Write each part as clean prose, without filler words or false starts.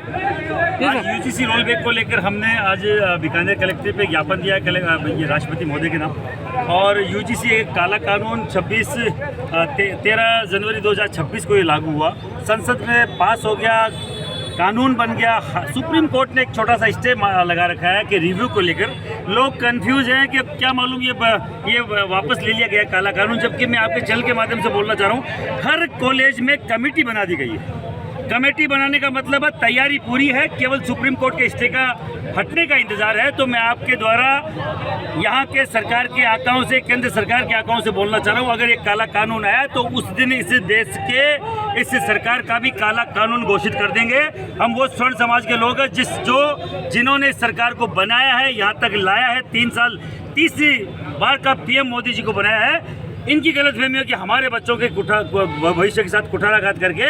आज UGC roll back को लेकर हमने आज बीकानेर कलेक्ट्रेट पे ज्ञापन दिया है राष्ट्रपति महोदय के नाम। और यूजीसी एक काला कानून 13 जनवरी 2026 को ये लागू हुआ, संसद में पास हो गया, कानून बन गया। सुप्रीम कोर्ट ने एक छोटा सा स्टे लगा रखा है कि रिव्यू को लेकर लोग कंफ्यूज हैं कि क्या मालूम ये वापस ले लिया गया काला कानून, जबकि मैं आपके चैनल के माध्यम से बोलना चाह रहा हूँ हर कॉलेज में कमेटी बना दी गई है। कमेटी बनाने का मतलब है तैयारी पूरी है, केवल सुप्रीम कोर्ट के स्टे का हटने का इंतजार है। तो मैं आपके द्वारा यहाँ के सरकार के आकाओं से, केंद्र सरकार के आकाओं से बोलना चाह रहा हूँ, अगर एक काला कानून आया तो उस दिन इस देश के इस सरकार का भी काला कानून घोषित कर देंगे। हम वो स्वर्ण समाज के लोग हैं जिन्होंने इस सरकार को बनाया है, यहाँ तक लाया है, 3 साल तीसरी बार का पीएम मोदी जी को बनाया है। इनकी गलतफहमी है कि हमारे बच्चों के भविष्य के साथ कुठाराघात करके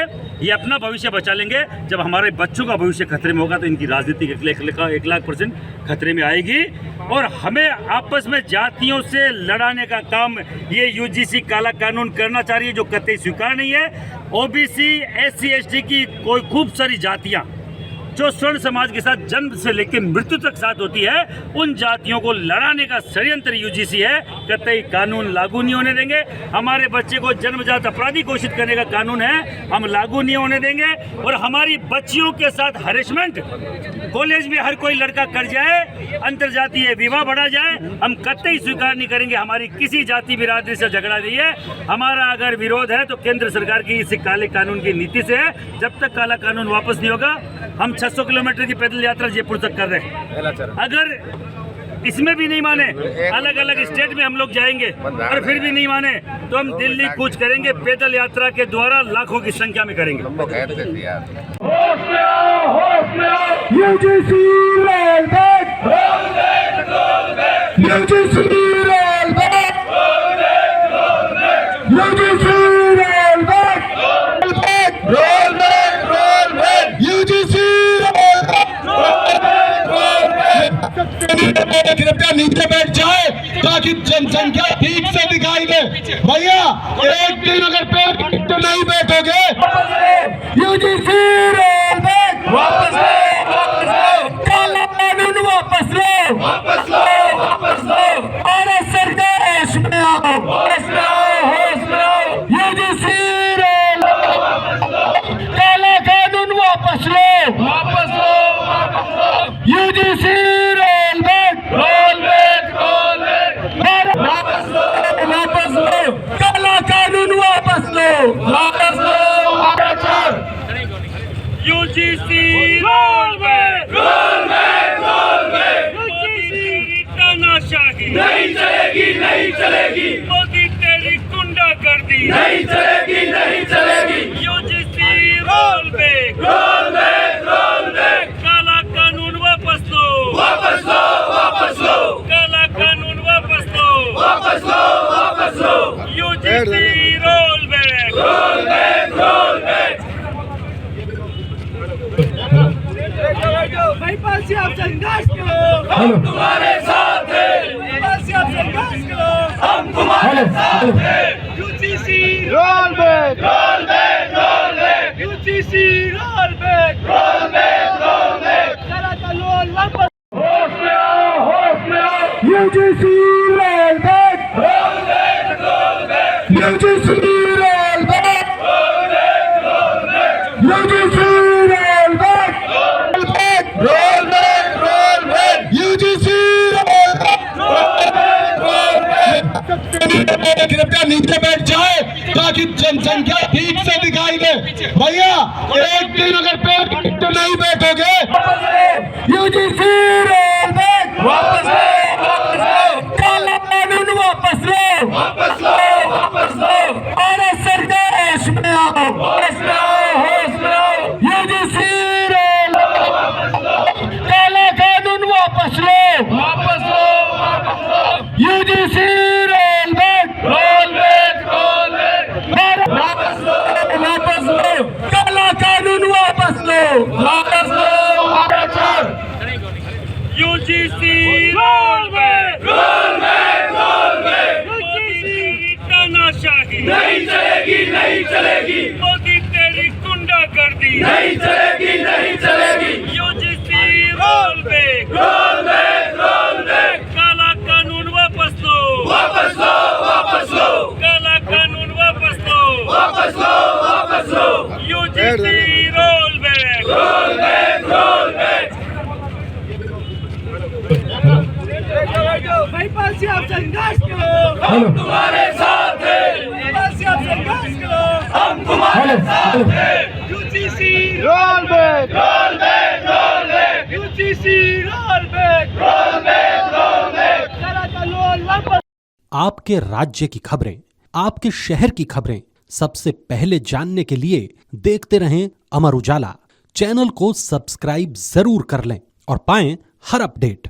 ये अपना भविष्य बचा लेंगे। जब हमारे बच्चों का भविष्य खतरे में होगा तो इनकी राजनीति 1,00,000% खतरे में आएगी। और हमें आपस में जातियों से लड़ाने का काम ये यूजीसी काला कानून करना चाह रही है, जो कतई स्वीकार नहीं है। ओबीसी, SC, ST की कोई खूब सारी जातियाँ जो स्वर्ण समाज के साथ जन्म से लेकर मृत्यु तक साथ होती है, उन जातियों को लड़ाने का षड्यंत्र यूजीसी है। कतई कानून लागू नहीं होने देंगे। हमारे बच्चे को जन्मजात अपराधी घोषित करने का कानून है, हम लागू नहीं होने देंगे। और हमारी बच्चियों के साथ हरेसमेंट कॉलेज में हर कोई लड़का कर जाए, अंतरजातीय विवाह बढ़ा जाए, हम कतई स्वीकार नहीं करेंगे। हमारी किसी जाति बिरादरी से झगड़ा नहीं है। हमारा अगर विरोध है तो केंद्र सरकार की इस काले कानून की नीति से है। जब तक काला कानून वापस नहीं होगा, हम 600 किलोमीटर की पैदल यात्रा जयपुर तक कर रहे हैं। अगर इसमें भी नहीं माने, अलग अलग स्टेट में हम लोग जाएंगे और फिर भी नहीं माने तो हम दिल्ली कूच करेंगे। पैदल यात्रा के द्वारा लाखों की संख्या में करेंगे। कृपया नीचे बैठ जाए ताकि जनसंख्या ठीक से दिखाई दे। भैया एक दिन अगर पेड़ तो नहीं बैठोगे। यूजीसी रोल बैक वापस लो, काला कानून वापस लो, वापस लो, वापस लो। अरे सरकार होश में आओ, होश में आओ, होश में आओ। यूजीसी रोल काला कानून वापस लो, वापस लो, वापस लो। यूजीसी काला कानून वापस लो, वापस लो, वापस लो। UGC roll back, roll back, roll back. UGC तानाशाही नहीं चलेगी, नहीं चलेगी। मोदी तेरी गुंडागर्दी नहीं चलेगी, नहीं चलेगी। UGC roll back, roll back, roll back. काला कानून वापस लो, वापस लो, वापस लो। काला कानून वापस लो, वापस लो, वापस लो। UGC roll back, roll back, roll back. Mahipal से आप संघर्ष करो, हम तुम्हारे साथ हैं। महिपाल से आप संघर्ष करो, हम तुम्हारे साथ हैं। UGC roll back, roll back, roll back. UGC roll back, roll back, roll back. काला कानून वापस। होश में आओ, होश में आओ। UGC roll back, roll back, roll back. UGC roll back, roll back, roll back. UGC roll back, roll back, roll back. UGC roll back, roll back. कृपया नीचे बैठ जाए ताकि जनसंख्या ठीक से दिखाई दे। भैया एक दिन अगर पेड़ तो नहीं बैठोगे। यूजीसी रोल बैक, वापस लो, वापस लो। काला कानून वापस लो, वापस लो, वापस लो। अरे सरकार होश में आओ, होश में आओ, होश में आओ। यूजीसी रोल काला कानून वापस लो, वापस लो, वापस लो। UGC roll back, roll back, roll back. वापस लो, काला कानून वापस लो, वापस लो, वापस लो। UGC roll back, roll back, roll back. UGC तानाशाही नहीं चलेगी, नहीं चलेगी। मोदी तेरी गुंडागर्दी नहीं चलेगी, नहीं चलेगी। UGC roll back. roll back, roll back. Bypass से आप संघर्ष करो, हम तुम्हारे साथ हैं, बाईपास से आप संघर्ष करो, हम तुम्हारे साथ हैं। UGC roll back, Roll back, roll back, UGC roll back, roll back, roll back. करा का लोन वापस। आपके राज्य की खबरें, आपके शहर की खबरें सबसे पहले जानने के लिए देखते रहें अमर उजाला। चैनल को सब्सक्राइब जरूर कर लें और पाएं हर अपडेट।